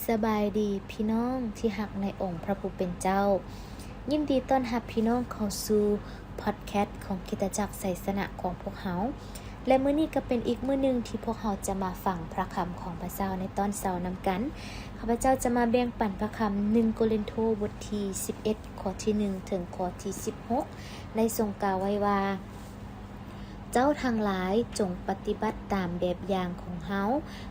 สบายดีพี่น้องที่หักในองค์พระผู้เป็นเจ้ายินดีต้อนรับพี่น้องเข้าสู่พอดแคสต์ของคริสตจักรไสยสนะของพวกเฮาและมื้อนี้ก็เป็นอีกมื้อนึงที่พวกเฮาจะมาฟังพระคำของพระเจ้าในตอนเช้านำกันข้าพเจ้าจะมาแบ่งปันพระคำ1โครินธ์บทที่11ข้อที่1ถึงข้อที่16ได้ทรงกล่าวไว้ว่าเจ้าทั้งหลายจงปฏิบัติตามแบบอย่างของเฮา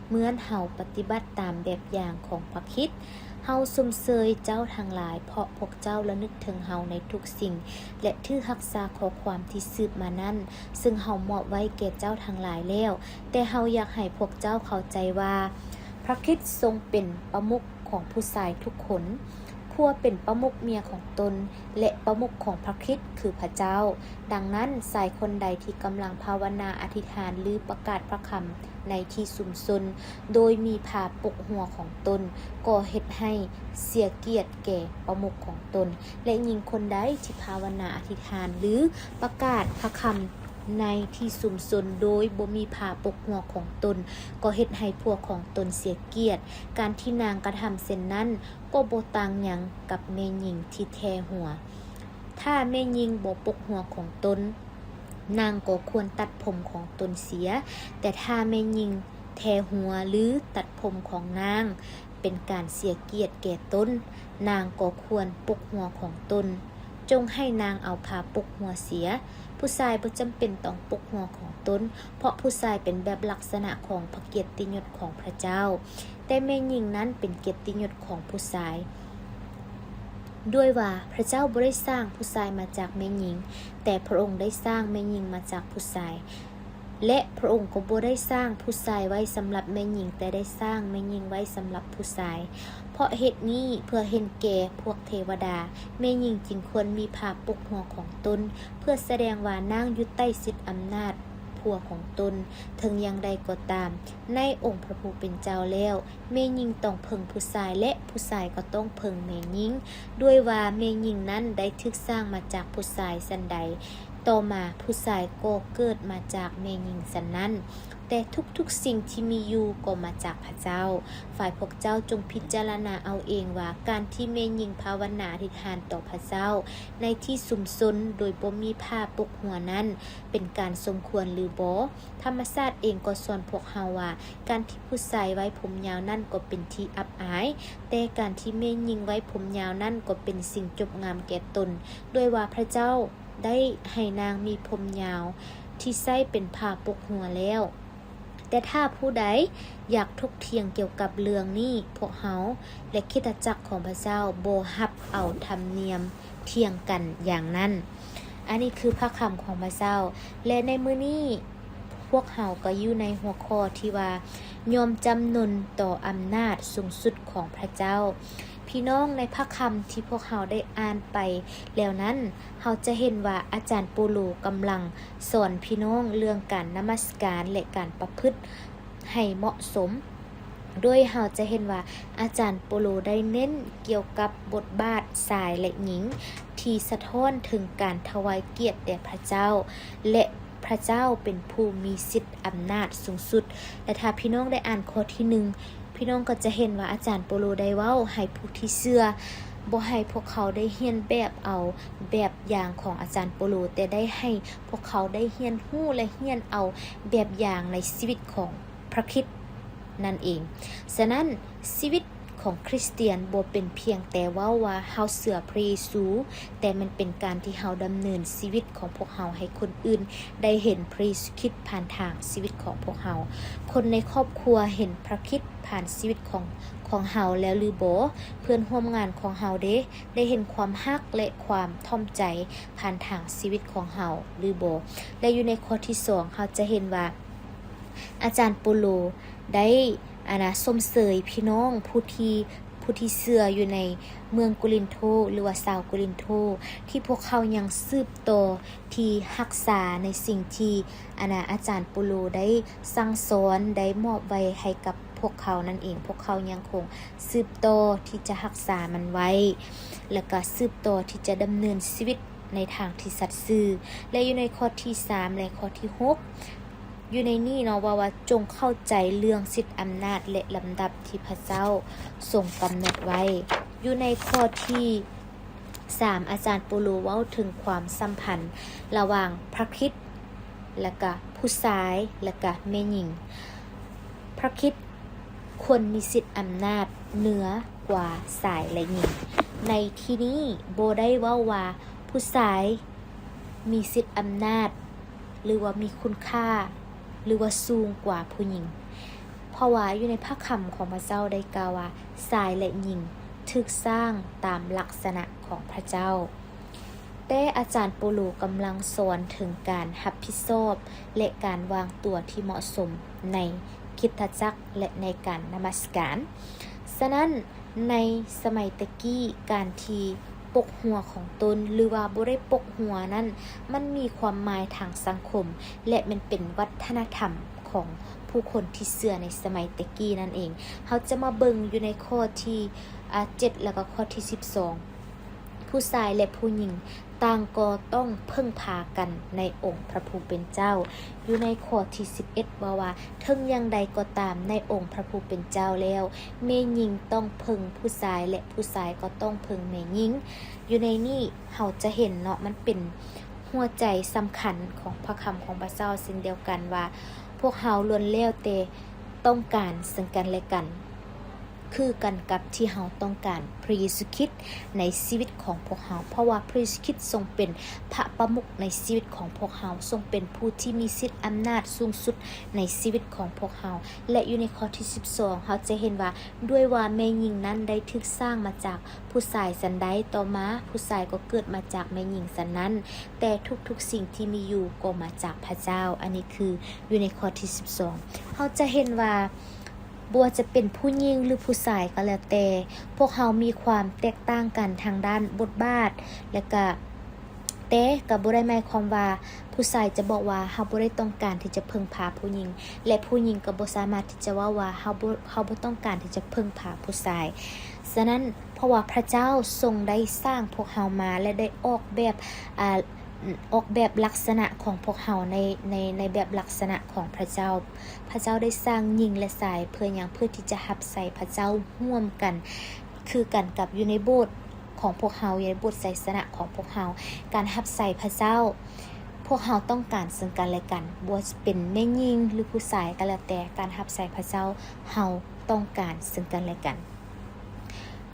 เหมือนเฮาปฏิบัติตามแบบอย่างของพระคริสต์เฮาซุมเสยเจ้าทั้งหลายเพราะพวกเจ้าระลึกถึงเฮาในทุกสิ่งและถือรักษาข้อความที่สืบมานั้นซึ่งเฮามอบไว้แก่เจ้าทั้งหลายแล้วแต่เฮาอยากให้พวกเจ้าเข้าใจว่าพระคริสต์ทรงเป็นประมุขของผู้ชายทุกคนผัวเป็นประมุขเมียของตนและประมุขของพระคริสต์คือพระเจ้าดังนั้นชายคนใดที่กำลังภาวนาอธิษฐานหรือประกาศพระคำในที่สุมชนโดยมีผ้าปกหัวของตนก็เฮ็ดให้เสียเกียรติแก่ประมุขของตนและหญิงคนใดที่ภาวนาอธิษฐานหรือประกาศพระคำในที่สุมชนโดยบ่มีผ้าปกหัวของตนก็เฮ็ดให้พวกของตนเสียเกียรติการที่นางกระทำเช่นนั้นก็บ่ต่างหยังกับแม่หญิงที่แท้หัวถ้าแม่หญิงบ่ปกหัวของตนนางก็ควรตัดผมของตนเสียแต่ถ้าแม่หญิงแท้หัวหรือตัดผมของนางเป็นการเสียเกียรติแก่ตนนางก็ควรปกหัวของตนจงให้นางเอาผ้าปกหัวเสียผู้ชายบ่จำเป็นต้องปกหัวของตนเพราะผู้ชายเป็นแบบลักษณะของพระเกียรติยศของพระเจ้าแต่แม่หญิงนั้นเป็นเกียรติยศของผู้ชายด้วยว่าพระเจ้าบ่ได้สร้างผู้ชายมาจากแม่หญิงแต่พระองค์ได้สร้างแม่หญิงมาจากผู้ชายและพระองค์ก็บ่ได้สร้างผู้ชายไว้สำหรับแม่หญิงแต่ได้สร้างแม่หญิงไว้สำหรับผู้ชายเพราะเหตุนี้เพื่อเห็นแก่พวกเทวดาแม่หญิงจึงควรมีผ้าปกหัวของตนเพื่อแสดงว่านางอยู่ใต้สิทธิอำนาจผัวของตนถึงอย่างใดก็ตามในองค์พระผู้เป็นเจ้าแล้วแม่หญิงต้องเพิ่งผู้ชายและผู้ชายก็ต้องเพิ่งแม่หญิงด้วยว่าแม่หญิงนั้นได้ถูกสร้างมาจากผู้ชายฉันใดต่อมาผู้ชายก็เกิดมาจากแม่หญิงฉันนั้นแต่ทุกๆสิ่งที่มีอยู่ก็มาจากพระเจ้าฝ่ายพวกเจ้าจงพิจารณาเอาเองว่าการที่แม่หญิงภาวนาอธิษฐานต่อพระเจ้าในที่สุมชนโดยบ่มีผ้าปกหัวนั้นเป็นการสมควรหรือบ่ธรรมชาติเองก็สอนพวกเฮาว่าการที่ผู้ชายไว้ผมยาวนั่นก็เป็นที่อับอายแต่การที่แม่หญิงไว้ผมยาวนั่นก็เป็นสิ่งจบงามแก่ตนด้วยว่าพระเจ้าได้ให้นางมีผมยาวที่ใส่เป็นผ้าปกหัวแล้วแต่ถ้าผู้ใดอยากทกเถียงเกี่ยวกับเรื่องนี้พวกเฮาและคริสตจักรของพระเจ้าบ่ฮับเอาธรรมเนียมเถียงกันอย่างนั้นอันนี้คือพระคำของพระเจ้าและในมื้อนี้พวกเฮาก็อยู่ในหัวข้อที่ว่ายอมจำนนต่ออำนาจสูงสุดของพระเจ้าพี่น้องในพระคำที่พวกเฮาได้อ่านไปแล้วนั้นเฮาจะเห็นว่าอาจารย์ปูโลกำลังสอนพี่น้องเรื่องการนมัสการและการประพฤติให้เหมาะสมโดยเฮาจะเห็นว่าอาจารย์ปูโลได้เน้นเกี่ยวกับบทบาทชายและหญิงที่สะท้อนถึงการถวายเกียรติแด่พระเจ้าและพระเจ้าเป็นผู้มีสิทธิอำนาจสูงสุดและถ้าพี่น้องได้อ่านข้อที่1พี่น้องก็จะเห็นว่าอาจารย์โปโลได้เว้าให้ผู้ที่เชื่อบ่ให้พวกเขาได้เรียนแบบเอาแบบอย่างของอาจารย์โปโลแต่ได้ให้พวกเขาได้เรียนรู้และเรียนเอาแบบอย่างในชีวิตของพระคริสต์นั่นเองฉะนั้นชีวิตของคริสเตียนบ่เป็นเพียงแต่ว่าเฮาเชื่อพระเยซูแต่มันเป็นการที่เฮาดำเนินชีวิตของพวกเฮาให้คนอื่นได้เห็นพระเยซูคริสต์ผ่านทางชีวิตของพวกเฮาคนในครอบครัวเห็นพระคริสต์ผ่านชีวิตของเฮาแล้วหรือบ่เพื่อนร่วมงานของเฮาได้เห็นความฮักและความท่อมใจผ่านทางชีวิตของเฮาหรือบ่และอยู่ในข้อที่2เฮาจะเห็นว่าอาจารย์โปโลได้สมเสยพี่น้องผู้ที่เชื่ออยู่ในเมืองโกรินโธหรือว่าชาวโกรินโธที่พวกเขายังสืบต่อที่รักษาในสิ่งที่อาจารย์ปูโลได้สั่งสอนได้มอบไว้ให้กับพวกเขานั่นเองพวกเขายังคงสืบต่อที่จะรักษามันไว้แล้วก็สืบต่อที่จะดำเนินชีวิตในทางที่สัตย์ซื่อและอยู่ในข้อที่3และข้อที่6 อยู่ในนี้เนาะว่าจงเข้าใจเรื่องสิทธิอำนาจและลำดับที่พระเจ้าทรงกำหนดไว้อยู่ในข้อที่3อาจารย์ปูโลเว้าถึงความสัมพันธ์ระหว่างพระคริสต์และก็ผู้ชายและก็แม่หญิงพระคริสต์ควรมีสิทธิอำนาจเหนือกว่าชายและหญิงในที่นี้บ่ได้เว้าว่าผู้ชายมีสิทธิอำนาจหรือว่ามีคุณค่าหรือว่าสูงกว่าผู้หญิงเพราะว่าอยู่ในพระคำของพระเจ้าได้กล่าวว่าชายและหญิงถูกสร้างตามลักษณะของพระเจ้าแต่อาจารย์โปโลกำลังสอนถึงการรับผิดชอบและการวางตัวที่เหมาะสมในคริสตจักรและในการนมัสการฉะนั้นในสมัยตะกี้การที่ปกหัวของตนหรือว่าบ่ได้ปกหัวนั้นมันมีความหมายทางสังคมและมันเป็นวัฒนธรรมของผู้คนที่เชื่อในสมัยตะกี้นั่นเองเราจะมาเบิ่งอยู่ในข้อที่7แล้วก็ข้อที่12ผู้ชายและผู้หญิงต่างก็ต้องพึ่งพากันในองค์พระผู้เป็นเจ้าอยู่ในข้อที่11ว่าถึงอย่างใดก็ตามในองค์พระผู้เป็นเจ้าแล้วแม่หญิงต้องพึ่งผู้ชายและผู้ชายก็ต้องพึ่งแม่หญิงอยู่ในนี้เราจะเห็นเนาะมันเป็นหัวใจสำคัญของพระคำของพระเจ้าเช่นเดียวกันว่าพวกเราล้วนแล้วแต่ต้องการซึ่งกันและกันคือกันกับที่เราต้องการพระเยซูคริสต์ในชีวิตของพวกเราเพราะว่าพระเยซูคริสต์ทรงเป็นพระประมุขในชีวิตของพวกเราทรงเป็นผู้ที่มีสิทธิอำนาจสูงสุดในชีวิตของพวกเราและอยู่ในข้อที่12เราจะเห็นว่าด้วยว่าแม่หญิงนั้นได้ถูกสร้างมาจากผู้ชายสันใดต่อมาผู้ชายก็เกิดมาจากแม่หญิงสันนั้นแต่ทุกๆสิ่งที่มีอยู่ก็มาจากพระเจ้าอันนี้คืออยู่ในข้อที่12เราจะเห็นว่าบ่ว่าจะเป็นผู้หญิงหรือผู้ชายก็แล้วแต่พวกเรามีความแตกต่างกันทางด้านบทบาทและก็แต่ก็บ่ได้หมายความว่าผู้ชายจะบอกว่าเฮาบ่ได้ต้องการที่จะพึ่งพาผู้หญิงและผู้หญิงก็บ่สามารถที่จะว่าเฮาบ่ต้องการที่จะพึ่งพาผู้ชายฉะนั้นเพราะว่าพระเจ้าทรงได้สร้างพวกเฮามาและได้ออกแบบลักษณะของพวกเฮาในแบบลักษณะของพระเจ้าพระเจ้าได้สร้างหญิงและชายเพื่อที่จะรับใส่พระเจ้าร่วมกันคือกันกับอยู่ในโบสถ์ของพวกเฮาอยู่ในโบสถ์ศาสนาของพวกเฮาการรับใส่พระเจ้าพวกเฮาต้องการซึ่งกันและกันบ่ว่าจะเป็นแม่หญิงหรือผู้ชายก็แล้วแต่การรับใส่พระเจ้าเฮาต้องการซึ่งกันและกัน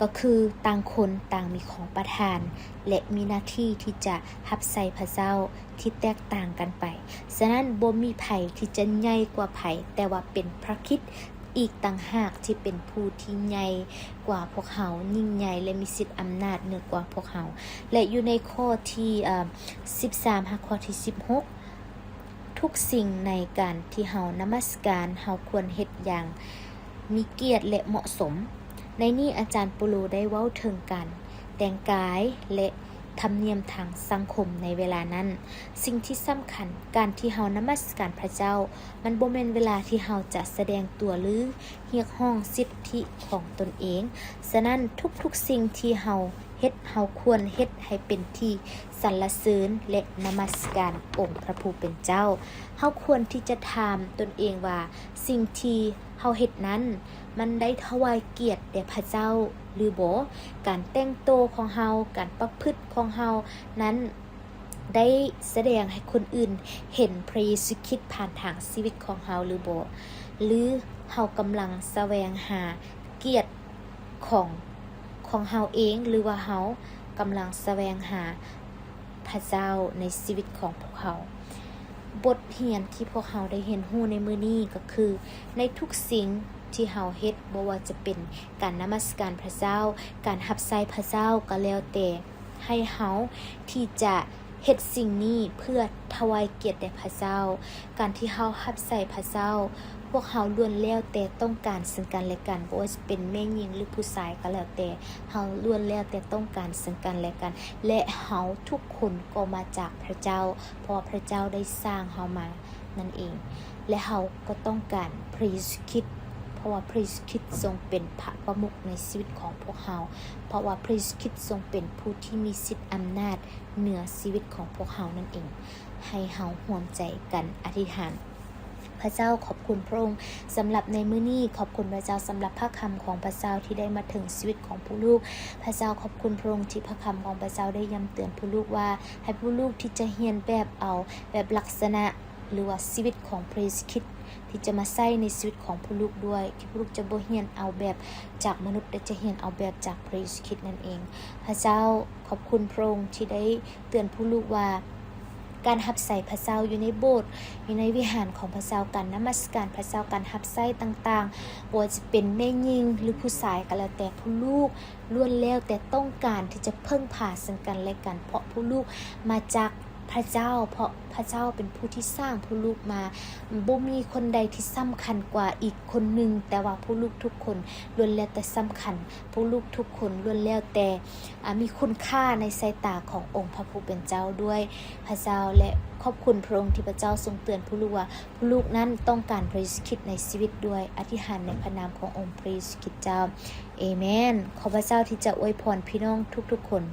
ก็คือต่างคนต่างมีของประทานและมีหน้าที่ที่จะรับใส่พระเจ้าที่แตกต่างกันไปฉะนั้นบ่มีไผที่จะใหญ่กว่าไผแต่ว่าเป็นพระคริสต์อีกต่างหากที่เป็นผู้ที่ใหญ่กว่าพวกเขายิ่งใหญ่และมีสิทธิอำนาจเหนือกว่าพวกเขาและอยู่ในข้อที่13ข้อที่16ทุกสิ่งในการที่เฮานมัสการเฮาควรเฮ็ดอย่างมีเกียรติและเหมาะสมในนี้อาจารย์ปูโลได้เว้าถึงกันแต่งกายและธรรมเนียมทางสังคมในเวลานั้นสิ่งที่สำคัญการที่เฮานมัสการพระเจ้ามันบ่แม่นเวลาที่เฮาจะแสดงตัวหรือเรียกร้องสิทธิของตนเองฉะนั้นทุกๆสิ่งที่เฮาเฮ็ดเฮาควรเฮ็ดให้เป็นที่สรรเสริญและนมัสการองค์พระผู้เป็นเจ้าเฮาควรที่จะถามตนเองว่าสิ่งที่เฮาเฮ็ดนั้นมันได้ถวายเกียรติแด่พระเจ้าหรือบ่การแต่งตัวของเฮาการประพฤติของเฮานั้นได้แสดงให้คนอื่นเห็นพระเยซูคริสต์ผ่านทางชีวิตของเฮาหรือบ่หรือเฮากำลังแสวงหาเกียรติของเฮาเองหรือว่าเฮากำลังแสวงหาพระเจ้าในชีวิตของพวกเฮาบทเรียนที่พวกเฮาได้เห็นรู้ในมื้อนี้ก็คือในทุกสิ่งที่เฮาเฮ็ดบ่ว่าจะเป็นการนมัสการพระเจ้าการรับใช้พระเจ้าก็แล้วแต่ให้เฮาที่จะเฮ็ดสิ่งนี้เพื่อถวายเกียรติแด่พระเจ้าการที่เฮารับใช้พระเจ้าพวกเฮาล้วนแล้วแต่ต้องการซึ่งกันและกันบ่ว่าจะเป็นแม่หญิงหรือผู้ชายก็แล้วแต่เฮาล้วนแล้วแต่ต้องการซึ่งกันและกันและเฮาทุกคนก็มาจากพระเจ้าเพราะพระเจ้าได้สร้างเฮามานั่นเองและเฮาก็ต้องการพระเยซูคริสต์เพราะว่าพระเยซูคริสต์ทรงเป็นพระประมุขในชีวิตของพวกเฮาเพราะว่าพระเยซูคริสต์ทรงเป็นผู้ที่มีสิทธิอำนาจเหนือชีวิตของพวกเฮานั่นเองให้เฮาร่วมใจกันอธิษฐาน พระเจ้าขอบคุณพระองค์สำหรับในมื้อนี้ขอบคุณพระเจ้าสำหรับพระคำของพระเจ้าที่ได้มาถึงชีวิตของผู้ลูกพระเจ้าขอบคุณพระองค์ที่พระคำของพระเจ้าได้ย้ำเตือนผู้ลูกว่าให้ผู้ลูกที่จะเรียนแบบลักษณะหรือว่าชีวิตของพระเยซูคริสต์ที่จะมาใช้ในชีวิตของผู้ลูกด้วยที่ผู้ลูกจะบ่เรียนเอาแบบจากมนุษย์แต่จะเรียนเอาแบบจากพระเยซูคริสต์นั่นเองพระเจ้าขอบคุณพระองค์ที่ได้เตือนผู้ลูกว่าการรับใส่พระเจ้าอยู่ในโบสถ์อยู่ในวิหารของพระเจ้าการนมัสการพระเจ้าการรับใช้ต่างๆบ่ว่าจะเป็นแม่หญิงหรือผู้ชายก็แล้วแต่ผู้ลูกล้วนแล้วแต่ต้องการที่จะพึ่งพาซึ่งกันและกันเพราะผู้ลูกมาจากพระเจ้าเพราะพระเจ้าเป็นผู้ที่สร้างผู้ลูกมาบ่มีคนใดที่สำคัญกว่าอีกคนหนึ่งแต่ว่าผู้ลูกทุกคนล้วนแล้วแต่สำคัญผู้ลูกทุกคนล้วนแล้วแต่มีคุณค่าในสายตาขององค์พระผู้เป็นเจ้าด้วยพระเจ้าและขอบคุณพระองค์ที่พระเจ้าทรงเตือนผู้ลูกว่าผู้ลูกนั้นต้องการพระเยซูคริสต์ในชีวิตด้วยอธิษฐานในพระนามขององค์พระเยซูคริสต์เจ้าเอเมนขอพระเจ้าที่จะอวยพรพี่น้องทุกๆคน